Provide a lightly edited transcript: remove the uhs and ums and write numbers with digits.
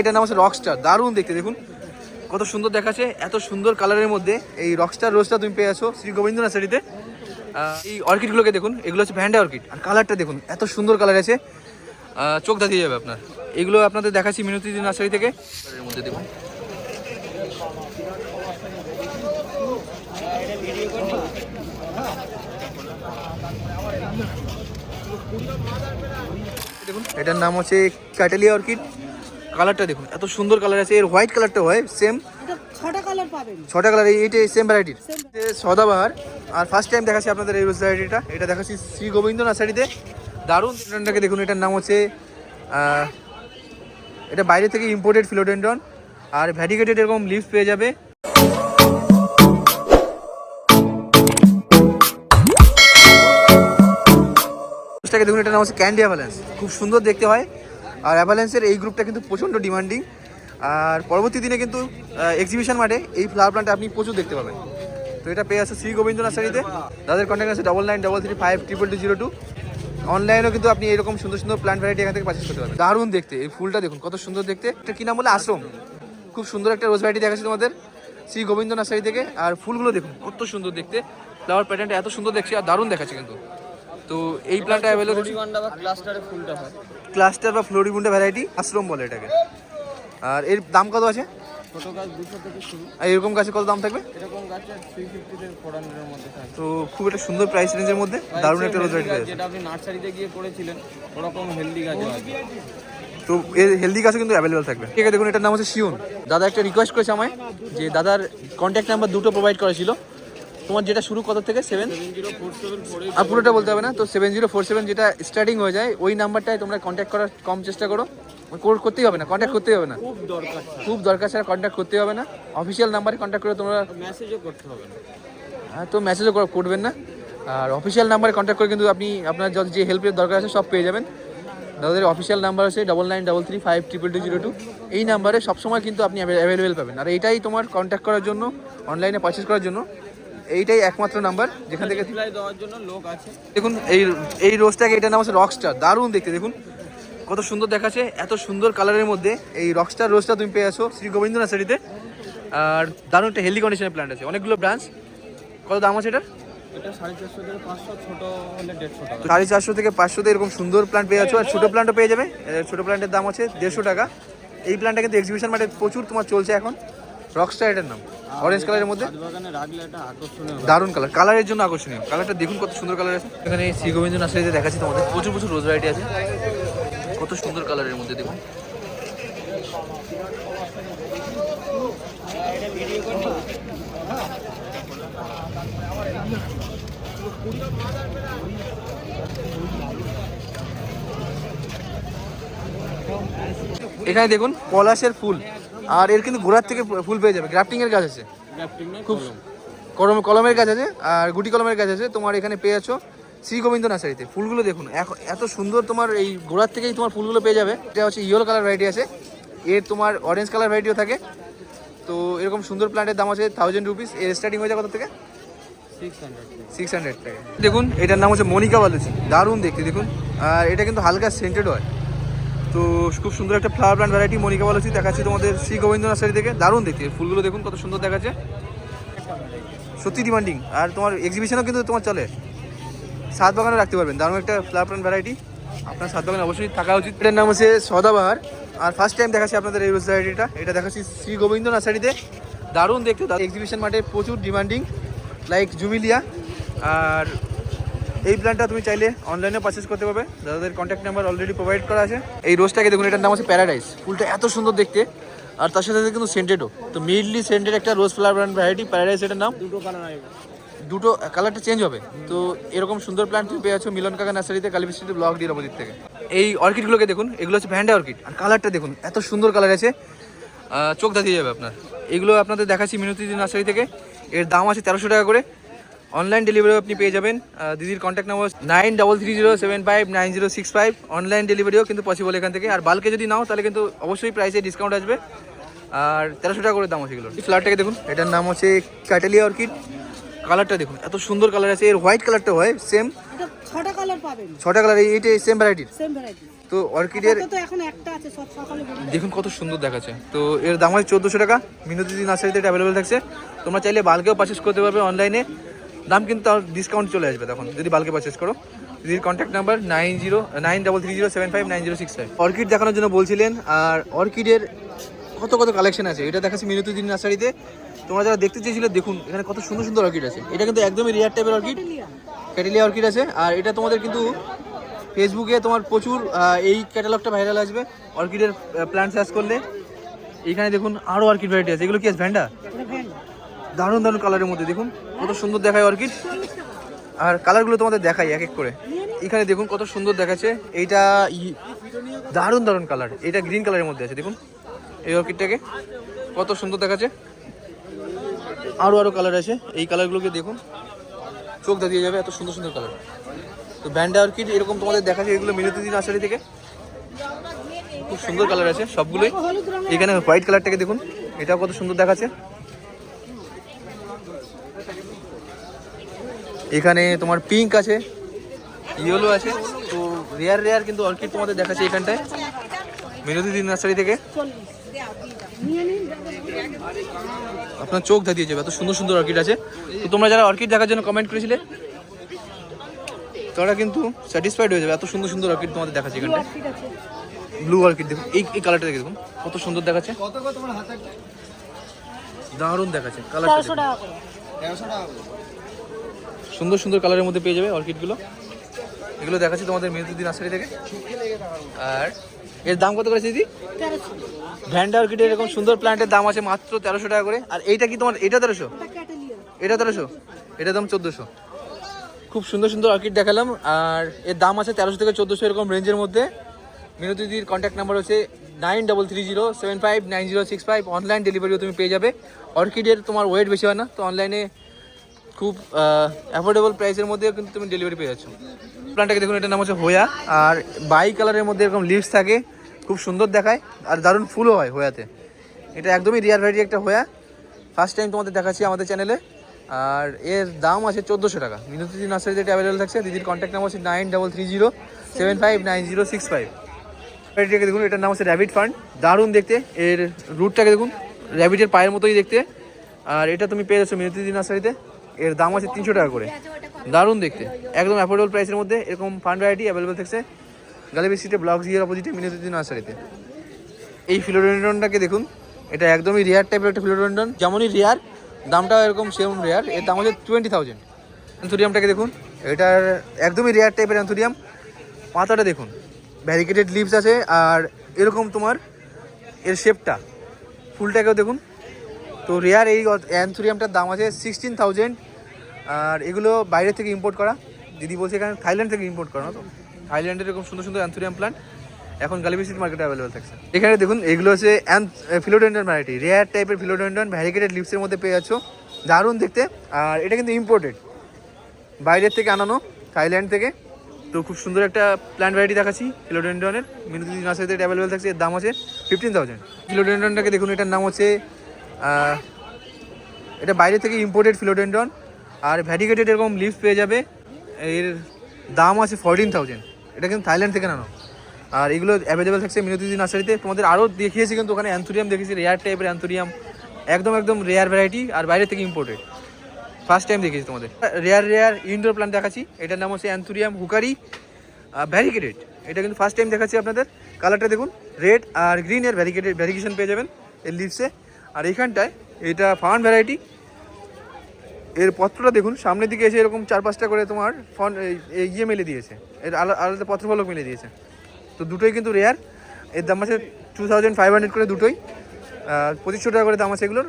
এটার নাম হচ্ছে রকস্টার, দারুণ দেখতে, দেখুন কত সুন্দর দেখাচ্ছে, এত সুন্দর কালারের মধ্যে এই রকস্টার রোজটা তুমি পেয়ে আছো শ্রী গোবিন্দ নার্সারিতে। এই অর্কিডগুলোকে দেখুন, এগুলো হচ্ছে ভ্যান্ডা অর্কিড, আর কালারটা দেখুন এত সুন্দর কালার আছে, চোখ ধাঁধিয়ে যাবে আপনার। এগুলো আপনাদের দেখাচ্ছি মিনতি নার্সারি থেকে। এর মধ্যে দেখুন দেখুন, এটার নাম হচ্ছে ক্যাটেলিয়া অর্কিড, কালারটা দেখুন এত সুন্দর কালার আছে, এর হোয়াইট কালারটা হয় সেম, ছটা কালার, এইটা সেম ভ্যারাইটির সদাবাহার। আর ফার্স্ট টাইম দেখাচ্ছি আপনাদের এই রোজ ভ্যারাইটিটা, এটা দেখাচ্ছি শ্রী গোবিন্দ নার্সারিতে, দারুণ। ফিলোডেন্ড্রনটাকে দেখুন, এটার নাম হচ্ছে এটা বাইরে থেকে ইম্পোর্টেড ফিলোডেন্ড্রন, আর ভ্যারিগেটেড এরকম লিভস পেয়ে যাবে। রোজটাকে দেখুন, এটার নাম হচ্ছে ক্যান্ডি অ্যাভালেন্স, খুব সুন্দর দেখতে হয়। আর অ্যাভালেন্সের এই গ্রুপটা কিন্তু প্রচণ্ড ডিমান্ডিং, আর পরবর্তী দিনে কিন্তু এক্সিবিশন মাঠে এই ফ্লাওয়ার প্লান্ট আপনি প্রচুর দেখতে পাবেন। তো এটা পেয়ে আছে শ্রী গোবিন্দ নার্সারিতে। তাদের কন্ট্যাক্ট আছে 9933522202। অনলাইনেও কিন্তু আপনি এরকম সুন্দর সুন্দর প্লান্ট ভ্যারাইটি এখান থেকে পারচেজ করতে পারবেন। দারুণ দেখতে, এই ফুলটা দেখুন কত সুন্দর দেখতে, এটা কি নাম বলে, আশ্রম। খুব সুন্দর একটা রোজ ভ্যারাইটি দেখাচ্ছি তোমাদের শ্রী গোবিন্দ নার্সারি থেকে। আর ফুলগুলো দেখুন কত সুন্দর দেখতে, ফ্লাওয়ার প্যাটার্নটা এত সুন্দর দেখছি আর দারুণ দেখাচ্ছে কিন্তু। তো এই প্ল্যান্টটা অ্যাভেলেবল ক্লাস্টার বা ফ্লোরিবুন্ডা ভ্যারাইটি, আশ্রম বলে এটাকে। আর এর দাম কত আছে? ছোট গাছ 200 থেকে শুরু। আর এরকম গাছে কত দাম থাকবে? এরকম গাছে 350 থেকে 400 এর মধ্যে থাকবে। তো খুব একটা সুন্দর প্রাইস রেঞ্জের মধ্যে দারুণ একটা রোজ ভ্যারাইটি আছে, যেটা আপনি নার্সারিতে গিয়ে করেছিলেন ওরকম হেলদি গাছ আছে। তো এর হেলদি গাছও কিন্তু অ্যাভেলেবল থাকবে। ঠিক আছে, দেখুন এটার নাম হচ্ছে শিওন। দাদা একটা রিকোয়েস্ট করেছে আমায়, যে দাদার কন্ট্যাক্ট নাম্বার দুটো প্রোভাইড করেছিল, তোমার যেটা শুরু কত থেকে 7047 আর পুরোটা বলতে হবে না, তো 7047 যেটা স্টার্টিং হয়ে যায় ওই নাম্বারটায় তোমরা কন্ট্যাক্ট করার কম চেষ্টা করো, করতেই হবে না, কন্ট্যাক্ট করতেই হবে না, খুব দরকার ছাড়া কন্ট্যাক্ট করতে হবে না। অফিসিয়াল নাম্বারে কন্ট্যাক্ট করে তোমরা, মেসেজও করতে হবে না। হ্যাঁ, তো মেসেজও করবেন না, আর অফিসিয়াল নাম্বারে কন্ট্যাক্ট করে কিন্তু আপনি আপনার যে হেল্পের দরকার আছে সব পেয়ে যাবেন। দাদাদের অফিসিয়াল নাম্বার আছে 9933522202। এই নাম্বারে সবসময় কিন্তু আপনি অ্যাভেলেবেল পাবেন। আর এইটাই তোমার কন্ট্যাক্ট করার জন্য, অনলাইনে পারচেস করার জন্য এইটাই একমাত্র নাম্বার যেখান থেকে রিপ্লাই দেওয়ার জন্য লোক আছে। দেখুন এই রোজটাকে, এটার নাম হচ্ছে রকস্টার, দারুণ দেখতে, দেখুন কত সুন্দর দেখাচ্ছে, এত সুন্দর কালারের মধ্যে এই রকস্টার রোজটা তুমি পেয়ে আছো শ্রী গোবিন্দ নার্সারিতে। আর দারুণ একটা হেলদি কন্ডিশনের প্ল্যান্ট আছে, অনেকগুলো ব্রাঞ্চ। কত দাম আছে এটার? এটা 450 থেকে 500, ছোট হলে 150 টাকা। 450 থেকে 500 এরকম সুন্দর প্ল্যান্ট পেয়ে যাচ্ছ। আর ছোটো প্ল্যান্টও পেয়ে যাবে, ছোটো প্ল্যান্টের দাম আছে 150 টাকা। এই প্ল্যান্টটা কিন্তু এক্সিবিশন মাঠে প্রচুর তোমার চলছে এখন। রকস্টার এটার নাম, অরেঞ্জ কালারের মধ্যে, বাগানে রাখলে এটা আকর্ষণীয়, দারুণ কালার, কালারের জন্য আকর্ষণীয়। কালারটা দেখুন কত সুন্দর কালার আছে। এখানে শ্রী গোবিন্দ নার্সারিতে দেখাচ্ছি তোমাদের প্রচুর প্রচুর রোজ ভ্যারাইটি আছে, কত সুন্দর কালারের মধ্যে দেখুন। এখানে দেখুন পলাশের ফুল, আর এর কিন্তু গোড়ার থেকে ফুল পেয়ে যাবে। গ্রাফটিং এর গাছ আছে, খুব কলমের গাছ আছে, আর গুটি কলমের গাছ আছে। তোমার এখানে পেয়ে যাচ্ছ শ্রী গোবিন্দ নার্সারিতে। ফুলগুলো দেখুন এত সুন্দর, তোমার এই গোড়ার থেকেই তোমার ফুলগুলো পেয়ে যাবে। এটা হচ্ছে ইয়েলো কালার ভ্যারাইটি আছে, এর তোমার অরেঞ্জ কালার ভ্যারাইটিও থাকে। তো এরকম সুন্দর প্ল্যান্টের দাম আছে 1000 রুপিস, এর স্টার্টিং হয়ে যায় কত থেকে? 600 টাকা। দেখুন এটার নাম হচ্ছে মনিকা বালুচি, দারুণ দেখতে দেখুন। আর এটা কিন্তু হালকা সেন্টেড হয়। তো খুব সুন্দর একটা flower plant variety Monica Bellucci দেখাচ্ছি তোমাদের শ্রী গোবিন্দ নার্সারি থেকে, দারুণ দেখতে। ফুলগুলো দেখুন কত সুন্দর দেখাচ্ছে, সত্যি ডিমান্ডিং। আর তোমার এক্সিবিশনও কিন্তু তোমার চলে, সাত বাগানে রাখতে পারবেন। দারুণ একটা ফ্লাওয়ার প্ল্যান্ট ভ্যারাইটি, আপনার সাত বাগানে অবশ্যই থাকা উচিত। এটার নাম হচ্ছে সদাবাহার। আর ফার্স্ট টাইম দেখাচ্ছি আপনাদের এই রোজ ভ্যারাইটিটা, এটা দেখাচ্ছি শ্রী গোবিন্দ নার্সারিতে, দারুণ দেখতে। এক্সিবিশন মাঠে প্রচুর ডিমান্ডিং, লাইক জুমিলিয়া। আর এই প্ল্যান্টটা তুমি চাইলে অনলাইনে পারচেস করতে পারবে, দাদাদের কন্ট্যাক্ট নাম্বার অলরেডি প্রোভাইড করা আছে। এই রোজটাকে দেখুন, এটার নাম হচ্ছে প্যারাডাইস, ফুলটা এত সুন্দর দেখতে, আর তার সাথে কিন্তু সেন্টেডও। তো মিডলি সেন্টেড একটা রোজ ফ্লাওয়ার প্ল্যান্ট ভ্যারাইটি প্যারাডাইস, এটার নাম। দুটো কালারটা চেঞ্জ হবে। তো এরকম সুন্দর প্ল্যান্ট তুমি পেয়ে যাচ্ছ মিলন কাকা নার্সারিতে, কালীবিস্ট্রিতে ব্লক দিয়ে অপোজিট থেকে। এই অর্কিডগুলোকে দেখুন, এগুলো হচ্ছে ভ্যান্ডা অর্কিড, আর কালারটা দেখুন এত সুন্দর কালার আছে, চোখ ধাঁধিয়ে যাবে আপনার। এগুলো আপনাদের দেখাচ্ছি মিনতি নার্সারি থেকে, এর দাম আছে 1300 টাকা করে। অনলাইন ডেলিভারিও আপনি পেয়ে যাবেন। দিদির কন্ট্যাক্ট নাম্বার 9330759065। অনলাইন ডেলিভারিও কিন্তু পসিবল এখান থেকে। আর বাল্কে যদি নাও তাহলে কিন্তু অবশ্যই প্রাইসে ডিসকাউন্ট আসবে। আর 1300 টাকা করে দাম আছে এগুলো। এই ফ্লাওয়ারটাকে দেখুন, এটার নাম হচ্ছে ক্যাটেলিয়া অর্কিড, কালারটা দেখুন এত সুন্দর কালার আছে, এর হোয়াইট কালারটা হয় সেম, ছটা কালার, এইটা সেম ভ্যারাইটির। তো অর্কিডের তো এখন একটা আছে, সব সকালে বেরিয়ে দেখুন কত সুন্দর দেখাচ্ছে। তো এর দাম আছে 1400 টাকা, মিনতি নার্সারিতে এটা অ্যাভেলেবেল থাকছে। তোমরা চাইলে বাল্কেও পারচেস করতে পারবে অনলাইনে, দাম কিন্তু তার ডিসকাউন্ট চলে আসবে তখন যদি বাল্কে পারচেস করো। দিদির কন্ট্যাক্ট নাম্বার 909307596065। অর্কিড দেখানোর জন্য বলছিলেন, আর অর্কিডের কত কত কালেকশন আছে এটা দেখাচ্ছি মিনতি নার্সারিতে। তোমরা যারা দেখতে চেয়েছিলে দেখুন এখানে কত সুন্দর সুন্দর অর্কিড আছে। এটা কিন্তু একদমই রেয়ার টাইপের অর্কিড, ক্যাটেলিয়া অর্কিড আছে। আর এটা তোমাদের কিন্তু ফেসবুকে তোমার প্রচুর এই ক্যাটালগটা ভাইরাল আসবে অর্কিডের প্ল্যান্ট সার্চ করলে। এইখানে দেখুন আরও অর্কিড ভ্যারাইটি আছে। এগুলো কি আছে? ভ্যান্ডা। দারুণ দারুণ কালারের মধ্যে দেখুন কত সুন্দর দেখায় অর্কিড। আর কালারগুলো তোমাদের দেখাই এক এক করে। এখানে দেখুন কত সুন্দর দেখাচ্ছে। এইটা দারুণ দারুণ কালার, এটা গ্রিন কালারের মধ্যে আছে। দেখুন এই অর্কিডটাকে কত সুন্দর দেখাচ্ছে। আরও আরও কালার আছে, এই কালারগুলোকে দেখুন চোখ দাঁড়িয়ে যাবে, এত সুন্দর সুন্দর কালার। তো ভ্যান্ডা অর্কিড এরকম তোমাদের দেখাচ্ছে, এগুলো মিনতি নার্সারি থেকে। খুব সুন্দর কালার আছে সবগুলোই। এখানে হোয়াইট কালারটাকে দেখুন, এটাও কত সুন্দর দেখাচ্ছে। এখানে তোমার পিঙ্ক আছে, ইয়েলো আছে। তো রেয়ার রেয়ার কিন্তু অর্কিড তোমাদের দেখাচ্ছে এখানটায় মিনতি নার্সারি থেকে। আপনার চোখ ধাঁধিয়ে যাবে, এত সুন্দর সুন্দর অর্কিড আছে। তো তোমরা যারা অর্কিড দেখার জন্য কমেন্ট করেছিলে তারা কিন্তু স্যাটিসফাইড হয়ে যাবে, এত সুন্দর সুন্দর অর্কিড তোমাদের দেখাচ্ছে এখানটায়। ব্লু অর্কিড দেখুন, এই কালারটা দেখুন কত সুন্দর দেখাচ্ছে, দারুণ দেখাচ্ছে কালারটা। সুন্দর সুন্দর কালারের মধ্যে পেয়ে যাবে অর্কিডগুলো। এগুলো দেখাচ্ছি তোমাদের মিনতি নার্সারি থেকে। আর এর দাম কত করেছে দিদি? ভ্যান্ডা অর্কিডের এরকম সুন্দর প্ল্যান্টের দাম আছে মাত্র 1300 টাকা করে। আর এইটা কি তোমার? এটা 1300, এটা 1300, এটার দাম 1400। খুব সুন্দর সুন্দর অর্কিড দেখালাম, আর এর দাম আছে 1300 থেকে 1400 এরকম রেঞ্জের মধ্যে। মিনতি দিদির কন্ট্যাক্ট নাম্বার হচ্ছে 9330759065। অনলাইন ডেলিভারিও তুমি পেয়ে যাবে। অর্কিডের তোমার ওয়েট বেশি হয় না, তো অনলাইনে খুব অ্যাফোর্ডেবল প্রাইসের মধ্যে কিন্তু তুমি ডেলিভারি পেয়ে যাচ্ছ। প্ল্যান্টটাকে দেখুন, এটার নাম হচ্ছে হোয়া। আর বাই কালারের মধ্যে এরকম লিভস থাকে, খুব সুন্দর দেখায় আর দারুণ ফুলও হয় হোয়াতে। এটা একদমই রিয়ার ভ্যারাইটি একটা হোয়া, ফার্স্ট টাইম তোমাদের দেখাচ্ছি আমাদের চ্যানেলে। আর এর দাম আছে 1400 টাকা। মিনতি নার্সারিতে এটা অ্যাভেলেবল থাকছে। দিদির কন্ট্যাক্ট নাম্বার হচ্ছে 9330759065। ভ্যারাইটিটাকে দেখুন, এটার নাম হচ্ছে র্যাবিট ফান্ড, দারুণ দেখতে। এর রুটটাকে দেখুন, র্যাবিটের পায়ের মতোই দেখতে। আর এটা তুমি পেয়ে যাচ্ছ মিনতি নার্সারিতে। এর দাম আছে 300 টাকা করে, দারুণ দেখতে, একদম অ্যাফোর্ডেবল প্রাইসের মধ্যে এরকম ফান্ড ভ্যারাইটি অ্যাভেলেবল থাকছে গালিবি স্ট্রিটে ব্লক জিয়ার অপোজিটে মিনতি নার্সারিতে। এই ফিলোডেন্ড্রনটাকে দেখুন, এটা একদমই রেয়ার টাইপের একটা ফিলোডেন্ড্রন, যেমনই রেয়ার দামটাও এরকম সেম রেয়ার। এর দাম হচ্ছে 20,000। অ্যান্থুরিয়ামটাকে দেখুন, এটার একদমই রেয়ার টাইপের অ্যান্থুরিয়াম। পাতাটা দেখুন, ভ্যারিকেটেড লিভস আছে। আর এরকম তোমার এর শেপটা, ফুলটাকেও দেখুন। তো রেয়ার এই অ্যান্থুরিয়ামটার দাম আছে 16,000। আর এগুলো বাইরে থেকে ইম্পোর্ট করা, দিদি বলছে এখানে থাইল্যান্ড থেকে ইম্পোর্ট করা। তো থাইল্যান্ডের এরকম সুন্দর সুন্দর অ্যান্থুরিয়াম প্ল্যান্ট এখন গালিবি স্ট্রিট মার্কেটে অ্যাভেলেবল থাকছে। এখানে দেখুন, এগুলো হচ্ছে ফিলোডেন্ড্রন ভ্যারাইটি, রেয়ার টাইপের ফিলোডেন্ড্রন, ভ্যারিকেটেড লিভসের মধ্যে পেয়ে যাচ্ছ, দারুণ দেখতে। আর এটা কিন্তু ইম্পোর্টেড, বাইরের থেকে আনানো, থাইল্যান্ড থেকে। তো খুব সুন্দর একটা প্ল্যান্ট ভ্যারাইটি দেখাচ্ছি ফিলোডেন্ড্রনের, মিনতি নার্সারিতে এটা অ্যাভেলেবল থাকছে। এর দাম আছে 15,000। ফিলোডেন্ড্রনটাকে দেখুন, এটার নাম হচ্ছে এটা বাইরে থেকে ইম্পোর্টেড ফিলোডেন্ড্রন। আর ভ্যারিকেটেড এরকম লিভস পেয়ে যাবে। এর দাম আছে 14,000, এটা কিন্তু থাইল্যান্ড থেকে আনানো। আর এগুলো অ্যাভেলেবেল থাকছে মিনতি নার্সারিতে। তোমাদের আরও দেখিয়েছি কিন্তু ওখানে অ্যান্থুরিয়াম দেখেছি, রেয়ার টাইপের অ্যান্থুরিয়াম, একদম একদম রেয়ার ভ্যারাইটি আর বাইরে থেকে ইম্পোর্টেড। ফার্স্ট টাইম দেখেছি তোমাদের রেয়ার ইনডোর প্ল্যান্ট দেখাচ্ছি। এটার নাম হচ্ছে অ্যান্থুরিয়াম হুকারি ভ্যারিকেটেড। এটা কিন্তু ফার্স্ট টাইম দেখাচ্ছি আপনাদের। কালারটা দেখুন, রেড আর গ্রিনের ভ্যারিকেশন পেয়ে যাবেন এর লিভসে। আর এইখানটায় এটা ফার্ন ভ্যারাইটি। এর পত্রটা দেখুন, সামনের দিকে এসে এরকম 4-5টা করে তোমার ইয়ে মেলে দিয়েছে, এর আলাদা পত্রফলক মেলে দিয়েছে। তো দুটোই কিন্তু রেয়ার। এর দাম আছে 2500 করে দুটোই, 2500 টাকা করে দাম আছে এগুলোর।